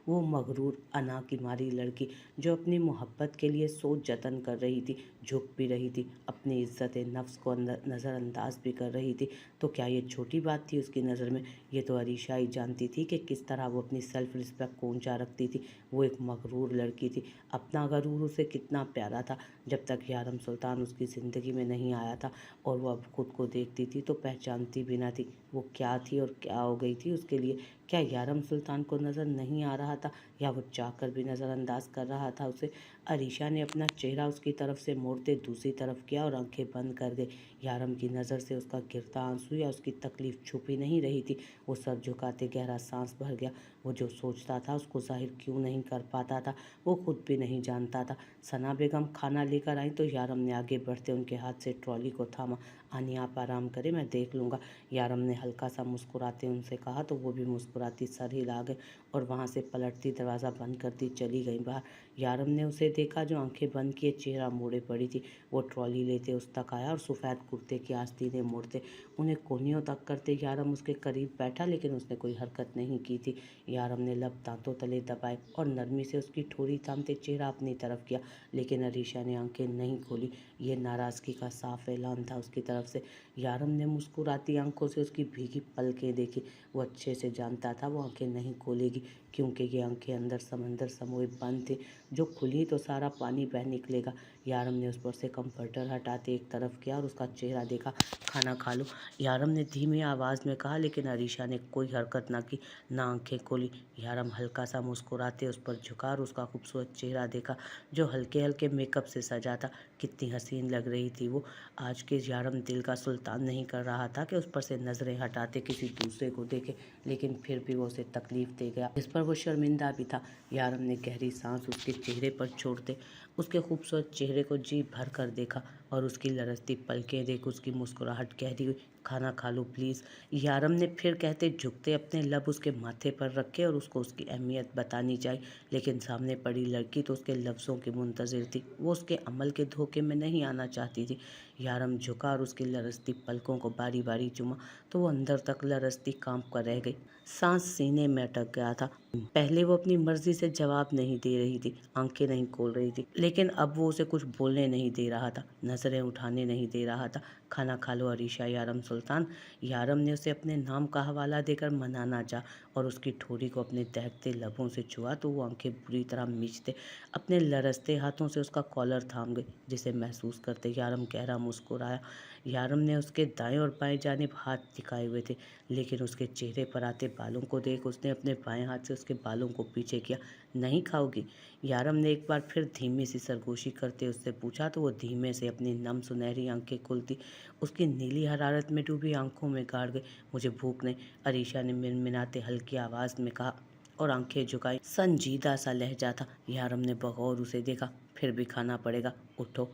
वो मगरूर अना की मारी लड़की जो अपनी मोहब्बत के लिए सोच जतन कर रही थी, झुक भी रही थी, अपनी इज्जत नफ्स को नज़रअंदाज भी कर रही थी, तो क्या ये छोटी बात थी उसकी नज़र में? ये तो अरीशा ही जानती थी कि किस तरह वो अपनी सेल्फ रिस्पेक्ट को ऊंचा रखती थी। वो एक मगरूर लड़की थी। अपना गरूर उसे कितना प्यारा था। जब तक यारम सुल्तान उसकी ज़िंदगी में नहीं आया था और वो अब खुद को देखती थी तो पहचानती भी ना थी वो क्या थी और क्या हो गई थी उसके लिए। क्या यारम सुल्तान को नज़र नहीं आ रहा था, या वो चाहकर भी नज़रअंदाज कर रहा था उसे? अरीशा ने अपना चेहरा उसकी तरफ से मोड़ते दूसरी तरफ किया और आंखें बंद कर गई। यारम की नज़र से उसका गिरता आंसू या उसकी तकलीफ छुपी नहीं रही थी। वो सर झुकाते गहरा सांस भर गया। वो जो सोचता था उसको जाहिर क्यों नहीं कर पाता था, वो खुद भी नहीं जानता था। सना बेगम खाना लेकर आई तो यारम ने आगे बढ़ते उनके हाथ से ट्रॉली को थामा। आनी, आप आराम करें, मैं देख लूँगा। यारम ने हल्का सा मुस्कुराते उनसे कहा तो वो भी मुस्कुराती सर हिला गए और वहाँ से पलटती दरवाज़ा बंद करती चली गई बाहर। यारम ने उसे देखा जो आंखें बंद किए चेहरा मोड़े पड़ी थी। वो ट्रॉली लेते उस तक आया और सफ़ेद कुर्ते की आस्तीनें मोड़ते उन्हें कोहनियों तक करते यारम उसके करीब बैठा, लेकिन उसने कोई हरकत नहीं की थी। यारम ने लब दांतों तले दबाए और नरमी से उसकी ठोड़ी थामते चेहरा अपनी तरफ किया, लेकिन अरीशा ने आंखें नहीं खोली। ये नाराज़गी का साफ ऐलान था उसकी तरफ से। यारम ने मुस्कुराती आंखों से उसकी भीगी पलकें देखी। वो अच्छे से जानता था वो आंखें नहीं खोलेगी, क्योंकि ये आंखें अंदर समंदर समोए बंद थी। जो खुली तो सारा पानी बह निकलेगा। यारम ने उस पर से कंफर्टर हटाते एक तरफ किया और उसका चेहरा देखा। खाना खा लो, यारम ने धीमी आवाज़ में कहा, लेकिन अरीशा ने कोई हरकत ना की, ना आंखें खोली। यारम हल्का सा मुस्कुराते उस पर झुका और उसका खूबसूरत चेहरा देखा जो हल्के हल्के मेकअप से सजा था। कितनी हसीन लग रही थी वो। आज के यारम दिल का सुल्तान नहीं कर रहा था कि उस पर से नज़रें हटाते किसी दूसरे को देखे, लेकिन फिर भी वो उसे तकलीफ दे गया, इस पर वो शर्मिंदा भी था। यारम ने गहरी सांस उसके चेहरे पर छोड़ते उसके खूबसूरत चेहरे को जी भर कर देखा और उसकी लरजती पलकें देख उसकी मुस्कुराहट गहरी हुई। खाना खा लो प्लीज़, यारम ने फिर कहते झुकते अपने लब उसके माथे पर रखे और उसको उसकी अहमियत बतानी चाहिए, लेकिन सामने पड़ी लड़की तो उसके लफ्ज़ों की मुंतज़िर थी। वो उसके अमल के धोखे में नहीं आना चाहती थी। यारम झुका और उसकी लरजती पलकों को बारी बारी चूमा तो वो अंदर तक लरजती कांप कर रह गई। सांस सीने में अटक गया था। पहले वो अपनी मर्जी से जवाब नहीं दे रही थी, आंखें नहीं खोल रही थी, लेकिन अब वो उसे कुछ बोलने नहीं दे रहा था, नज़रें उठाने नहीं दे रहा था। खाना खा लो अरीशा यारम सुल्तान। यारम ने उसे अपने नाम का हवाला देकर मनाना चाहा और उसकी ठोड़ी को अपने दहकते लबों से छुआ तो वो आंखें बुरी तरह मीचते अपने लरजते हाथों से उसका कॉलर थाम गई, जिसे महसूस करते यारम गहरा मुस्कुराया। यारम ने उसके दाएं और बाएं जानिब हाथ दिखाए हुए थे, लेकिन उसके चेहरे पर आते बालों को देख उसने अपने बाएं हाथ से उसके बालों को पीछे किया। नहीं खाओगी? यारम ने एक बार फिर धीमी सी सरगोशी करते उससे पूछा तो वो धीमे से अपनी नम सुनहरी आंखें खुलती उसकी नीली हरारत में डूबी आंखों में गाड़ गई। मुझे भूख नहीं, अरीशा ने मिनमिनाते हल्की आवाज़ में कहा और आंखें झुकाई। संजीदा सा लहजा था। यारम ने बगौर उसे देखा। फिर भी खाना पड़ेगा, उठो।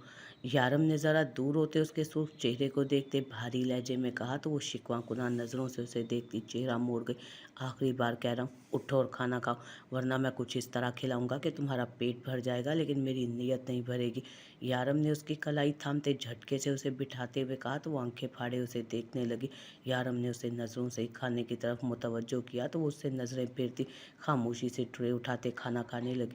यारम ने ज़रा दूर होते उसके सुर्ख चेहरे को देखते भारी लहजे में कहा तो वो शिकवा कुना नज़रों से उसे देखती चेहरा मोड़ गई। आखिरी बार कह रहा हूँ, उठो और खाना खाओ, वरना मैं कुछ इस तरह खिलाऊंगा कि तुम्हारा पेट भर जाएगा, लेकिन मेरी नीयत नहीं भरेगी। यारम ने उसकी कलाई थामते झटके से उसे बिठाते हुए कहा तो वो आंखें फाड़े उसे देखने लगी। यारम ने उसे नज़रों से ही खाने की तरफ मुतवज्जो किया तो वो उससे नज़रें फेरती खामोशी से ट्रे उठाते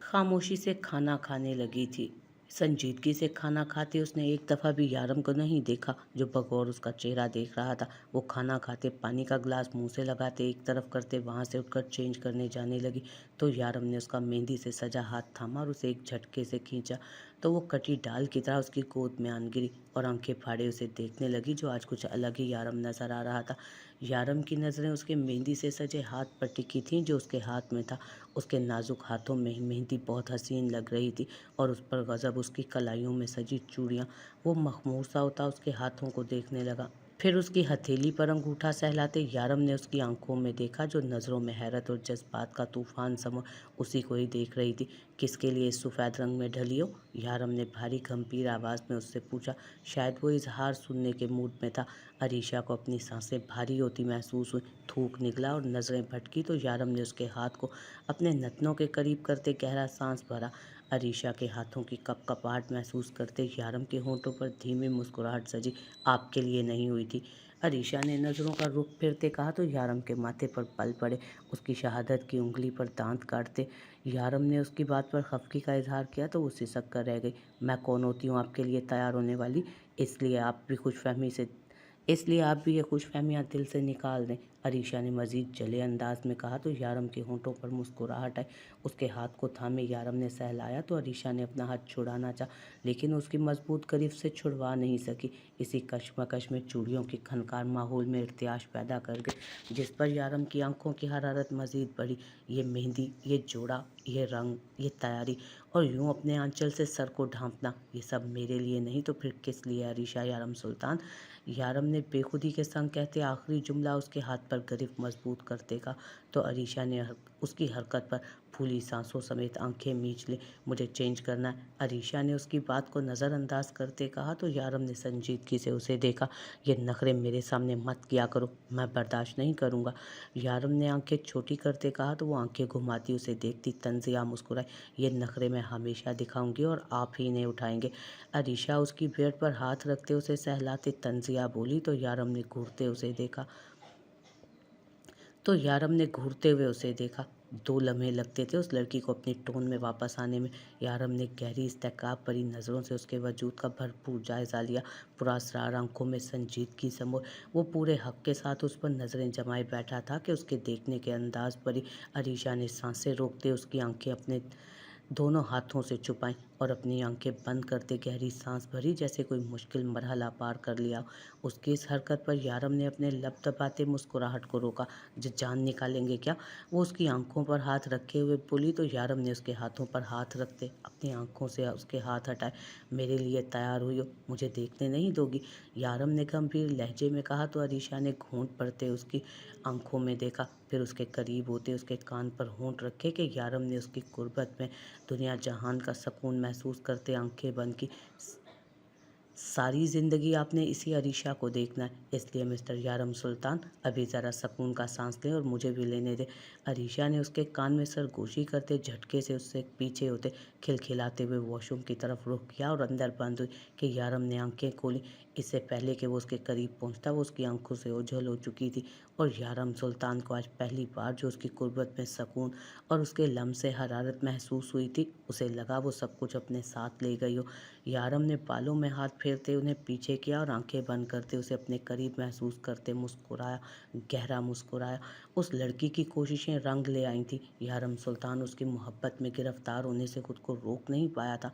खामोशी से खाना खाने लगी थी। संजीदगी से खाना खाते उसने एक दफ़ा भी यारम को नहीं देखा, जो बगौर उसका चेहरा देख रहा था। वो खाना खाते पानी का गिलास मुंह से लगाते एक तरफ करते वहाँ से उठकर चेंज करने जाने लगी तो यारम ने उसका मेहंदी से सजा हाथ थामा और उसे एक झटके से खींचा तो वो कटी डाल की तरह उसकी गोद में आन गिरी और आंखें फाड़े उसे देखने लगी, जो आज कुछ अलग ही यारम नजर आ रहा था। यारम की नज़रें उसके मेहंदी से सजे हाथ पर टिकी थीं जो उसके हाथ में था। उसके नाजुक हाथों में मेहंदी बहुत हसीन लग रही थी और उस पर गज़ब उसकी कलाइयों में सजी चूड़ियाँ। वो मखमूर सा होता उसके हाथों को देखने लगा। फिर उसकी हथेली पर अंगूठा सहलाते यारम ने उसकी आंखों में देखा, जो नज़रों में हैरत और जज्बात का तूफान समा उसी को ही देख रही थी। किसके लिए इस सफ़ेद रंग में ढली हो? यारम ने भारी गंभीर आवाज़ में उससे पूछा। शायद वो इजहार सुनने के मूड में था। अरीशा को अपनी सांसें भारी होती महसूस हुई। थूक निकला और नज़रें भटकी तो यारम ने उसके हाथ को अपने नथनों के करीब करते गहरा सांस भरा। अरीशा के हाथों की कपकपाहट महसूस करते यारम के होंठों पर धीमी मुस्कुराहट सजी। आपके लिए नहीं हुई थी। अरीशा ने नज़रों का रुख फेरते कहा तो यारम के माथे पर पल पड़े। उसकी शहादत की उंगली पर दांत काटते यारम ने उसकी बात पर खफगी का इजहार किया तो वो सिसक कर रह गई। मैं कौन होती हूँ आपके लिए तैयार होने वाली? इसलिए आप भी खुशफहमी से इसलिए आप भी ये खुशफहमियाँ दिल से निकाल दें। अरीशा ने मजीद जले अंदाज में कहा तो यारम के होंठों पर मुस्कुराहट आई। उसके हाथ को थामे यारम ने सहलाया तो अरीशा ने अपना हाथ छुड़ाना चाहा, लेकिन उसकी मजबूत गिरफ्त से छुड़वा नहीं सकी। इसी कशमकश में चूड़ियों की खनकार माहौल में इर्तियाश पैदा कर गई, जिस पर यारम की आंखों की हरारत मजीद बढ़ी। ये मेहंदी, ये जोड़ा, ये रंग, ये तैयारी, और यूं अपने आंचल से सर को ढांपना, ये सब मेरे लिए नहीं तो फिर किस लिए अरीशा यारम सुल्तान? यारम ने बेखुदी के संग कहते आखिरी जुमला उसके हाथ पर गिरफ्त मजबूत करते का तो अरीशा ने उसकी हरकत पर फूली सांसों समेत आंखें मींच ली। मुझे चेंज करना है, अरीशा ने उसकी बात को नज़रअंदाज करते कहा तो यारम ने संजीदगी से उसे देखा। ये नखरे मेरे सामने मत किया करो, मैं बर्दाश्त नहीं करूँगा। यारम ने आंखें छोटी करते कहा तो वो आंखें घुमाती उसे देखती तंजिया मुस्कुराई। ये नखरे मैं हमेशा दिखाऊंगी और आप ही इन्हें उठाएंगे। अरीशा उसकी बेड पर हाथ रखते उसे सहलाते तंजिया बोली तो यारम ने घूरते हुए उसे देखा। 2 लम्हे लगते थे उस लड़की को अपनी टोन में वापस आने में। यारम ने गहरी इस्तेकाब भरी नज़रों से उसके वजूद का भरपूर जायज़ा लिया। पूरा असरार आंखों में संजीदगी समोए वो पूरे हक के साथ उस पर नज़रें जमाए बैठा था कि उसके देखने के अंदाज पर ही अरीशा ने सांसें रोकते उसकी आंखें अपने दोनों हाथों से छुपाई और अपनी आंखें बंद करते गहरी सांस भरी, जैसे कोई मुश्किल मरहला पार कर लिया। उसकी इस हरकत पर यारम ने अपने लब दबाते मुस्कुराहट को रोका। जो जान निकालेंगे क्या? वो उसकी आंखों पर हाथ रखे हुए बोली तो यारम ने उसके हाथों पर हाथ रखते अपनी आंखों से उसके हाथ हटाए। मेरे लिए तैयार हुई हो, मुझे देखने नहीं दोगी? यारम ने गंभीर लहजे में कहा तो अरीशा ने घूंट पड़ते उसकी आंखों में देखा, फिर उसके करीब होते उसके कान पर होंठ रखे कि यारम ने उसकी कुर्बत में दुनिया जहान का सुकून महसूस करते आंखें बंद की। सारी ज़िंदगी आपने इसी अरीशा को देखना है, इसलिए मिस्टर यारम सुल्तान अभी ज़रा सुकून का सांस लें और मुझे भी लेने दें। अरीशा ने उसके कान में सरगोशी करते झटके से उससे पीछे होते खिलखिलाते हुए वॉशरूम की तरफ रुख किया और अंदर बंद हुई कि यारम ने आंखें खोली। इससे पहले कि वो उसके करीब पहुंचता वो उसकी आंखों से ओझल हो चुकी थी और यारम सुल्तान को आज पहली बार जो उसकी कुर्बत में सुकून और उसके लम्से हरारत महसूस हुई थी, उसे लगा वो सब कुछ अपने साथ ले गई हो। यारम ने बालों में हाथ फेरते उन्हें पीछे किया और आंखें बंद करते उसे अपने करीब महसूस करते मुस्कुराया, गहरा मुस्कुराया। उस लड़की की कोशिशें रंग ले आई थी। यारम सुल्तान उसकी मोहब्बत में गिरफ्तार होने से खुद को रोक नहीं पाया था।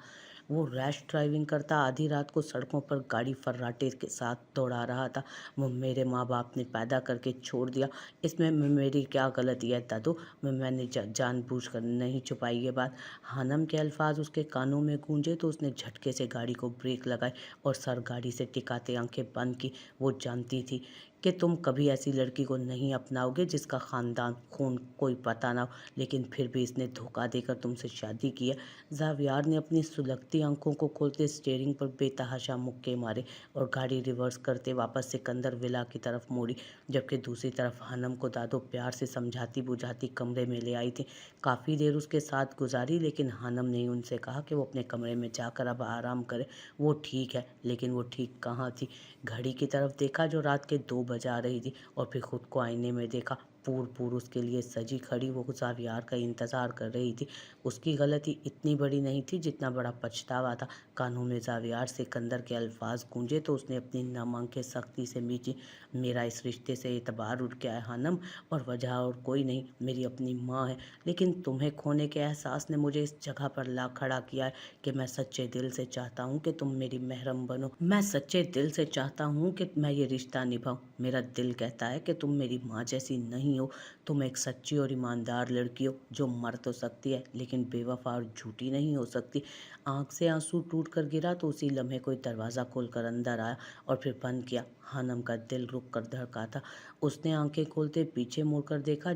वो रैश ड्राइविंग करता आधी रात को सड़कों पर गाड़ी फर्राटे के साथ दौड़ा रहा था। वो मेरे माँ बाप ने पैदा करके छोड़ दिया, इसमें मेरी क्या गलती है दादू? मैंने जानबूझकर नहीं छुपाई ये बात। हानम के अल्फाज उसके कानों में गूंजे तो उसने झटके से गाड़ी को ब्रेक लगाए और सर गाड़ी से टिकाते आंखें बंद की। वो जानती थी कि तुम कभी ऐसी लड़की को नहीं अपनाओगे जिसका खानदान खून कोई पता ना हो, लेकिन फिर भी इसने धोखा देकर तुमसे शादी की है। जावियार ने अपनी सुलगती आंखों को खोलते स्टीयरिंग पर बेतहाशा मुक्के मारे और गाड़ी रिवर्स करते वापस सिकंदर विला की तरफ मोड़ी, जबकि दूसरी तरफ हानम को दादो प्यार से समझाती बुझाती कमरे में ले आई थी। काफ़ी देर उसके साथ गुजारी, लेकिन हानम ने उनसे कहा कि वो अपने कमरे में जाकर अब आराम करे। वो ठीक है, लेकिन वो ठीक कहाँ थी? घड़ी की तरफ देखा जो रात के 2 बजा रही थी और फिर खुद को आईने में देखा। पूर उसके लिए सजी खड़ी वो जावियार का इंतज़ार कर रही थी। उसकी गलती इतनी बड़ी नहीं थी जितना बड़ा पछतावा था। कानों में जावियार सिकंदर के अल्फाज गूंजे तो उसने अपनी नम आंखें सख्ती से मींची। मेरा इस रिश्ते से एतबार उठ गया है हानम, और वजह और कोई नहीं, मेरी अपनी माँ है। लेकिन तुम्हें खोने के एहसास ने मुझे इस जगह पर ला खड़ा किया है कि मैं सच्चे दिल से चाहता हूँ कि तुम मेरी महरम बनो। मैं सच्चे दिल से चाहता हूँ कि मैं ये रिश्ता निभाऊँ। मेरा दिल कहता है कि तुम मेरी माँ जैसी नहीं हो। तुम एक सच्ची और ईमानदार लड़की हो जो मर तो सकती है लेकिन बेवफा और झूठी नहीं हो सकती। आंख से आंसू टूट कर गिरा तो उसी लम्हे कोई दरवाज़ा खोलकर अंदर आया और फिर बंद किया। हानम का दिल रुक कर धड़का था। उसने आंखें खोलते पीछे मुड़कर देखा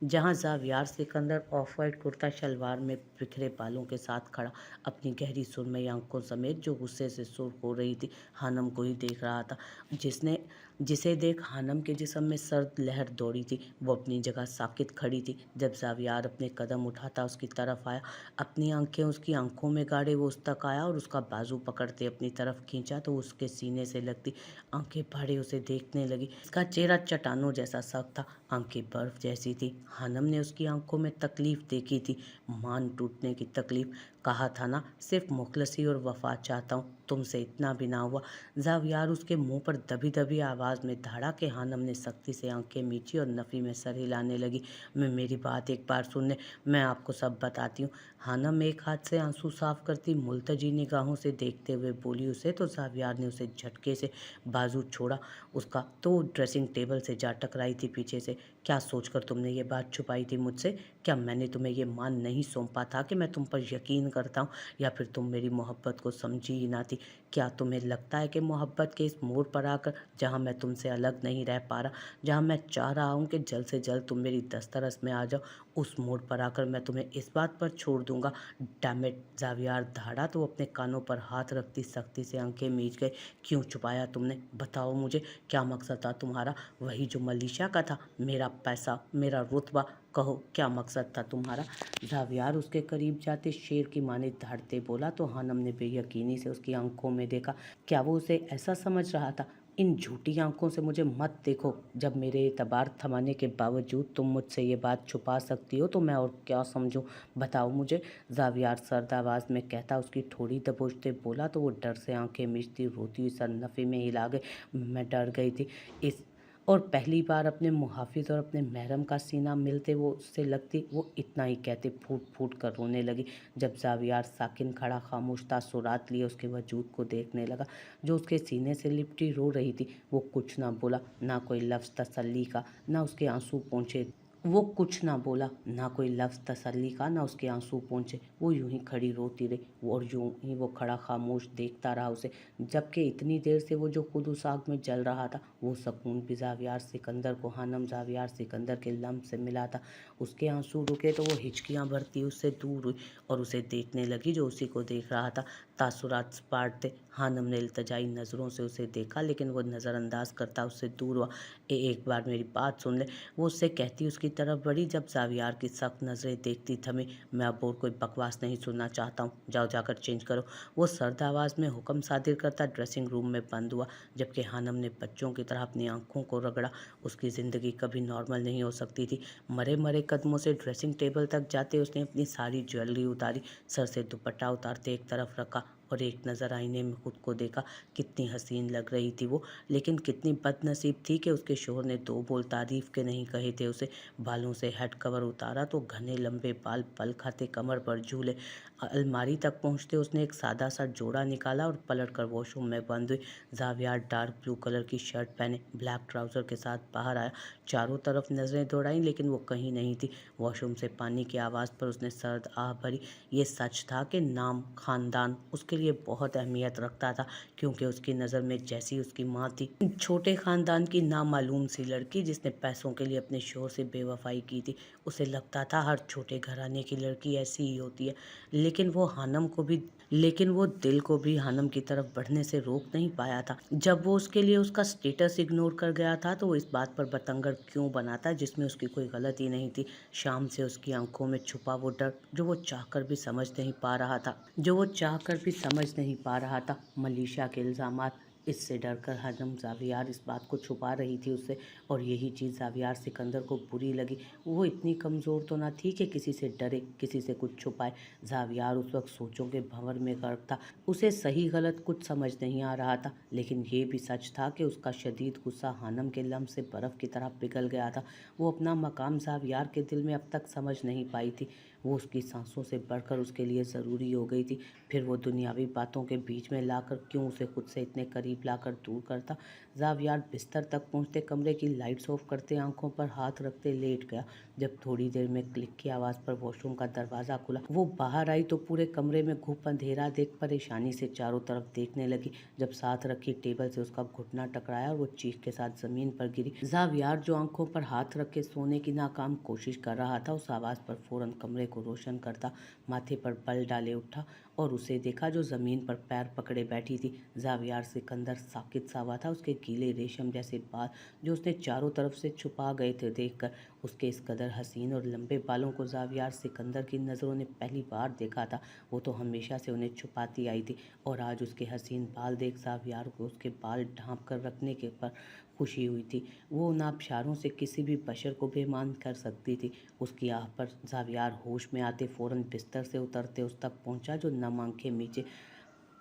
जहाँ जावियार सिकंदर ऑफ वाइट कुर्ता शलवार में बिखरे बालों के साथ खड़ा अपनी गहरी सुरमई आंखों समेत जो गुस्से से सुर्ख हो रही थी हानम को ही देख रहा था, जिसने जिसे देख हानम के जिस्म में सर्द लहर दौड़ी थी। वो अपनी जगह साकित खड़ी थी। जब ज़ावियार अपने कदम उठाता उसकी तरफ आया, अपनी आंखें उसकी आंखों में गाड़े वो उस तक आया और उसका बाजू पकड़ते अपनी तरफ खींचा तो उसके सीने से लगती आंखें फाड़े उसे देखने लगी। इसका चेहरा चट्टानों जैसा सख्त था, आंखें बर्फ जैसी थी। हानम ने उसकी आंखों में तकलीफ देखी थी, मान टूटने की तकलीफ। कहा था ना, सिर्फ मुखलसी और वफा चाहता हूँ, तुमसे इतना भी ना हुआ। ज़ावियार उसके मुंह पर दबी दबी आवाज़ में धाड़ा के हानम ने सख्ती से आंखें मींची और नफ़ी में सर हिलाने लगी। मेरी बात एक बार सुन ले, मैं आपको सब बताती हूँ। हानम एक हाथ से आंसू साफ करती मुल्तजी निगाहों से देखते हुए बोली उसे, तो ज़ावियार ने उसे झटके से बाजू छोड़ा उसका तो वो ड्रेसिंग टेबल से जा टकराई थी पीछे से। क्या सोचकर तुमने ये बात छुपाई थी मुझसे? क्या मैंने तुम्हें ये मान नहीं सौंपा था कि मैं तुम पर यकीन करता हूँ, या फिर तुम मेरी मोहब्बत को समझी ही ना थी? क्या तुम्हें लगता है कि मोहब्बत के इस मोड़ पर आकर, जहाँ मैं तुमसे अलग नहीं रह पा रहा, जहाँ मैं चाह रहा हूँ कि जल्द से जल्द तुम मेरी दस्तरस में आ जाओ, उस मोड़ पर आकर मैं तुम्हें इस बात पर छोड़ दूंगा? डैमिट! ज़ावियार दहाड़ा तो वो अपने कानों पर हाथ रखती सख्ती से आंखें मीच गई। क्यों छुपाया तुमने? बताओ मुझे, क्या मकसद था तुम्हारा? वही जो मलीशा का था, मेरा पैसा, मेरा रुतबा। कहो, क्या मकसद था तुम्हारा? ज़ावियार उसके करीब जाते शेर की मानित दहाड़ते बोला तो हानम ने बेयकीनी से उसकी आंखों में देखा। क्या वो उसे ऐसा समझ रहा था? इन झूठी आंखों से मुझे मत देखो। जब मेरे एतबार थमाने के बावजूद तुम मुझसे ये बात छुपा सकती हो तो मैं और क्या समझूं? बताओ मुझे। ज़ावियार सर्द आवाज़ में कहता उसकी ठोड़ी दबोचते बोला तो वो डर से आंखें मीचती रोती हुई सर नफ़े में हिला गई। मैं डर गई थी इस और पहली बार अपने मुहाफिज और अपने महरम का सीना मिलते वो उससे लगती। वो इतना ही कहते फूट फूट कर रोने लगी। जब ज़ावियार साकिन खड़ा खामोश तासुरात लिए उसके वजूद को देखने लगा जो उसके सीने से लिपटी रो रही थी, वो कुछ ना बोला, ना कोई लफ्ज़ तसल्ली का, ना उसके आंसू पहुँचे। वो कुछ ना बोला, ना कोई लफ्ज़ तसल्ली का, ना उसके आंसू पहुँचे। वो यूं ही खड़ी रोती रही और यूं ही वो खड़ा खामोश देखता रहा उसे, जबकि इतनी देर से वो जो खुद उस आग में जल रहा था, वो सकून भी ज़ावियार सिकंदर को हानम ज़ावियार सिकंदर के लम्ब से मिला था। उसके आंसू रुके तो वो हिचकियाँ भरती उससे दूर हुई और उसे देखने लगी जो उसी को देख रहा था। तासुरात सपाटते हानम ने इल्तजाई नज़रों से उसे देखा, लेकिन वो नज़रअंदाज करता उससे दूर हुआ। एक बार मेरी बात सुन ले, वो उससे कहती उसकी तरफ बढ़ी। जब ज़ावियार की सख्त नज़रें देखती थमी। मैं अब और कोई बकवास नहीं सुनना चाहता हूँ, जाओ जाकर चेंज करो। वो सर्द आवाज़ में हुक्म सादिर करता ड्रेसिंग रूम में बंद हुआ, जबकि हानम ने बच्चों की तरह अपनी आंखों को रगड़ा। उसकी ज़िंदगी कभी नॉर्मल नहीं हो सकती थी। मरे मरे कदमों से ड्रेसिंग टेबल तक जाते उसने अपनी सारी ज्वेलरी उतारी, सर से दुपट्टा उतारते एक तरफ रखा और एक नज़र आईने में खुद को देखा। कितनी हसीन लग रही थी वो, लेकिन कितनी बदनसीब थी कि उसके शोहर ने दो बोल तारीफ के नहीं कहे थे उसे। बालों से हेड कवर उतारा तो घने लंबे बाल पल खाते कमर पर झूले। अलमारी तक पहुंचते उसने एक सादा सा जोड़ा निकाला और पलट कर वॉशरूम में बंद हुई। ज़ावियार डार्क ब्लू कलर की शर्ट पहने ब्लैक ट्राउज़र के साथ बाहर आया। चारों तरफ नज़रें दौड़ाईं, लेकिन वो कहीं नहीं थी। वॉशरूम से पानी की आवाज़ पर उसने सर्द आह भरी। ये सच था कि नाम खानदान उसके लिए बहुत अहमियत रखता था, क्योंकि उसकी नज़र में जैसी उसकी माँ थी, छोटे खानदान की नामालूम सी लड़की जिसने पैसों के लिए अपने शोहर से बेवफाई की थी। उसे लगता था हर छोटे घराने की लड़की ऐसी ही होती है, लेकिन वो दिल को भी हानम की तरफ बढ़ने से रोक नहीं पाया था। जब वो उसके लिए उसका स्टेटस इग्नोर कर गया था तो वो इस बात पर बतंगड़ क्यों बना था जिसमें उसकी कोई गलती नहीं थी। शाम से उसकी आंखों में छुपा वो डर जो वो चाहकर भी समझ नहीं पा रहा था। मलीशा के इल्ज़ामात, इससे डरकर हजम ज़ावियार इस बात को छुपा रही थी उससे, और यही चीज़ ज़ावियार सिकंदर को बुरी लगी। वो इतनी कमज़ोर तो ना थी कि किसी से डरे, किसी से कुछ छुपाए। ज़ावियार उस वक्त सोचों के भंवर में गर्क था। उसे सही गलत कुछ समझ नहीं आ रहा था, लेकिन ये भी सच था कि उसका शदीद गुस्सा हानम के लम्ब से बर्फ़ की तरह पिघल गया था। वो अपना मकाम ज़ावियार के दिल में अब तक समझ नहीं पाई थी। वो उसकी सांसों से बढ़कर उसके लिए ज़रूरी हो गई थी। फिर वो दुनियावी बातों के बीच में लाकर क्यों उसे खुद से इतने करीब लाकर दूर करता। ज़ावियार बिस्तर तक पहुँचते कमरे की लाइट्स ऑफ करते आंखों पर हाथ रखते लेट गया। जब थोड़ी देर में क्लिक की आवाज़ पर वॉशरूम का दरवाज़ा खुला, वो बाहर आई तो पूरे कमरे में घुप अंधेरा देख परेशानी से चारों तरफ देखने लगी। जब साथ रखी टेबल से उसका घुटना टकराया और वो चीख के साथ जमीन पर गिरी। ज़ावियार, जो आंखों पर हाथ रख के सोने की नाकाम कोशिश कर रहा था, उस आवाज़ पर फौरन कमरे को रोशन करता माथे पर बल डाले उठा और उसे देखा जो ज़मीन पर पैर पकड़े बैठी थी। ज़ावियार सिकंदर साकित सा हुआ था। उसके गीले रेशम जैसे बाल जो उसने चारों तरफ से छुपा गए थे, देखकर उसके इस कदर हसीन और लंबे बालों को ज़ावियार सिकंदर की नज़रों ने पहली बार देखा था। वो तो हमेशा से उन्हें छुपाती आई थी और आज उसके हसीन बाल देख ज़ावियार को उसके बाल ढांप कर रखने के पर खुशी हुई थी। वो उन आबशारों से किसी भी बशर को बेईमान कर सकती थी। उसकी आह पर ज़ावियार होश में आते फौरन बिस्तर से उतरते उस तक पहुंचा जो नम आंखें नीचे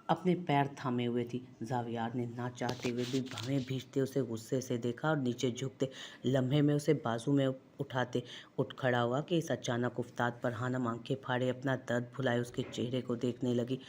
अपने पैर थामे हुए थी। ज़ावियार ने ना चाहते हुए भी भवें भीजते उसे गुस्से से देखा और नीचे झुकते लम्हे में उसे बाजू में उठाते उठ खड़ा हुआ कि इस अचानक उफ्ताद पर हानम आंखें फाड़े अपना दर्द भुलाए उसके चेहरे को देखने लगी।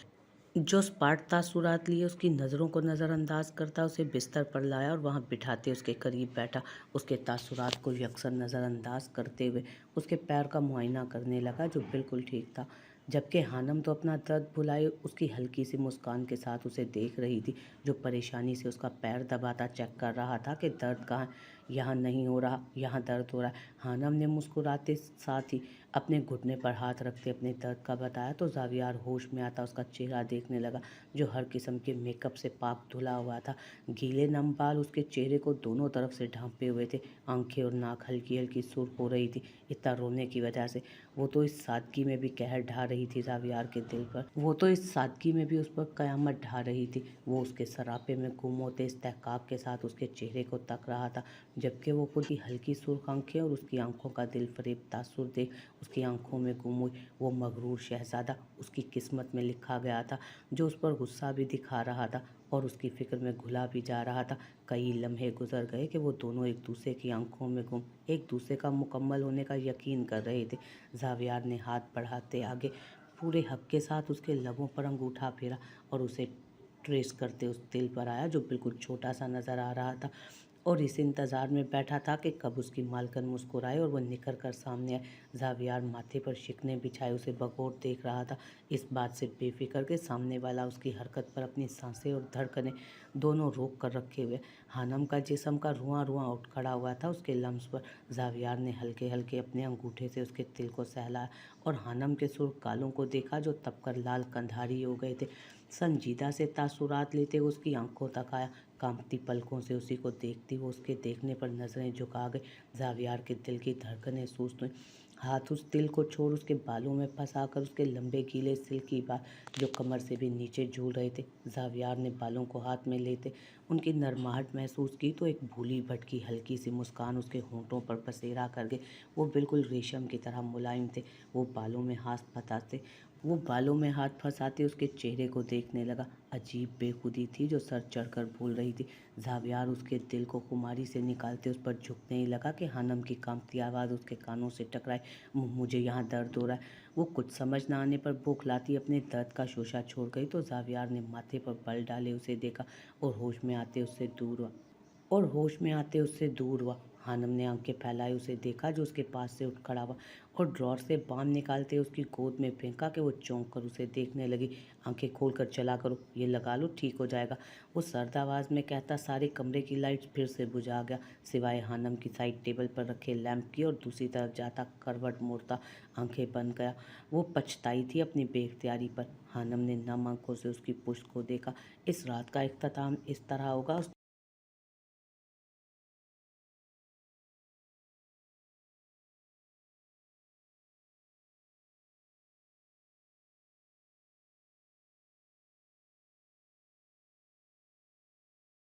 जो स्पाट तासुरात लिए उसकी नज़रों को नज़रअंदाज करता उसे बिस्तर पर लाया और वहां बिठाते उसके करीब बैठा। उसके तासुरात को यकसर नज़रअंदाज करते हुए उसके पैर का मुआयना करने लगा जो बिल्कुल ठीक था, जबकि हानम तो अपना दर्द भुलाए उसकी हल्की सी मुस्कान के साथ उसे देख रही थी, जो परेशानी से उसका पैर दबाता चेक कर रहा था कि दर्द कहाँ है। यहाँ नहीं हो रहा, यहाँ दर्द हो रहा है, हानम ने मुस्कुराते साथ ही अपने घुटने पर हाथ रखते अपने दर्द का बताया। तो ज़ावियार होश में आता उसका चेहरा देखने लगा जो हर किस्म के मेकअप से पाक धुला हुआ था। गीले नम बाल उसके चेहरे को दोनों तरफ से ढांपे हुए थे। आंखें और नाक हल्की हल्की सुर्ख हो रही थी इतना रोने की वजह से। वो तो इस सादगी में भी कहर ढा रही थी ज़ावियार के दिल पर। वो तो इस सादगी में भी उस पर कयामत ढा रही थी। वो उसके सरापे में गुम होते इस्तेहकाक के साथ उसके चेहरे को तक रहा था, जबकि वो खुद की हल्की सुर्ख आंखें और उसकी आंखों का दिल फरेब तासुर देख उसकी आंखों में गुम हुई। वो मगरूर शहजादा उसकी किस्मत में लिखा गया था, जो उस पर गुस्सा भी दिखा रहा था और उसकी फिक्र में घुला भी जा रहा था। कई लम्हे गुजर गए कि वो दोनों एक दूसरे की आंखों में गुम एक दूसरे का मुकम्मल होने का यकीन कर रहे थे। ज़ावियार ने हाथ बढ़ाते आगे पूरे हक के साथ उसके लबों पर अंगूठा फेरा और उसे ट्रेस करते उस दिल पर आया जो बिल्कुल छोटा सा नज़र आ रहा था और इस इंतज़ार में बैठा था कि कब उसकी मालकिन मुस्कुराए और वह निकल कर सामने आए। ज़ावियार माथे पर शिकने बिछाए उसे बगौर देख रहा था, इस बात से बेफिक्र के सामने वाला उसकी हरकत पर अपनी सांसें और धड़कनें दोनों रोक कर रखे हुए। हानम का जिस्म का रुआं रुआं उठ खड़ा हुआ था उसके लम्स पर। ज़ावियार ने हल्के हल्के अपने अंगूठे से उसके दिल को सहलाया और हानम के सुर्ख गालों को देखा जो तपकर लाल कंधारी हो गए थे। संजीदा से तासुरात लेते हुए उसकी आंखों तक आया। कांपती पलकों से उसी को देखती वो उसके देखने पर नजरें झुका गई। ज़ावियार के दिल की धड़कनें सुस्त हुई। हाथ उस दिल को छोड़ उसके बालों में फंसाकर उसके लंबे गीले सिल्की बाल जो कमर से भी नीचे झूल रहे थे। ज़ावियार ने बालों को हाथ में लेते उनकी नरमाहट महसूस की तो एक भूली भटकी हल्की सी मुस्कान उसके होंठों पर पसेरा कर गई। वो बिल्कुल रेशम की तरह मुलायम थे। वो बालों में हाथ फंसाते उसके चेहरे को देखने लगा। अजीब बेखुदी थी जो सर चढ़कर भूल रही थी। ज़ावियार उसके दिल को खुमारी से निकालते उस पर झुकने ही लगा कि हानम की कांपती आवाज़ उसके कानों से टकराई, मुझे यहाँ दर्द हो रहा है।" वो कुछ समझ न आने पर बौखलाती अपने दर्द का शोशा छोड़ गई तो ज़ावियार ने माथे पर बल डाले उसे देखा और होश में आते उससे दूर हुआ। हानम ने आंखें फैलाए उसे देखा जो उसके पास से उठ खड़ा हुआ और ड्रॉर से बाम निकालते उसकी गोद में फेंका कि वो चौंक कर उसे देखने लगी। "आंखें खोल कर चला करो, ये लगा लो, ठीक हो जाएगा", वो सर्द आवाज़ में कहता सारे कमरे की लाइट्स फिर से बुझा गया सिवाय हानम की साइड टेबल पर रखे लैंप की और दूसरी तरफ जाता करवट मोड़ता आंखें बंद गया। वो पछताई थी अपनी बेख्तियारी पर। हानम ने नम आंखों से उसकी पुश्त को देखा। इस रात का इख्तिताम इस तरह होगा।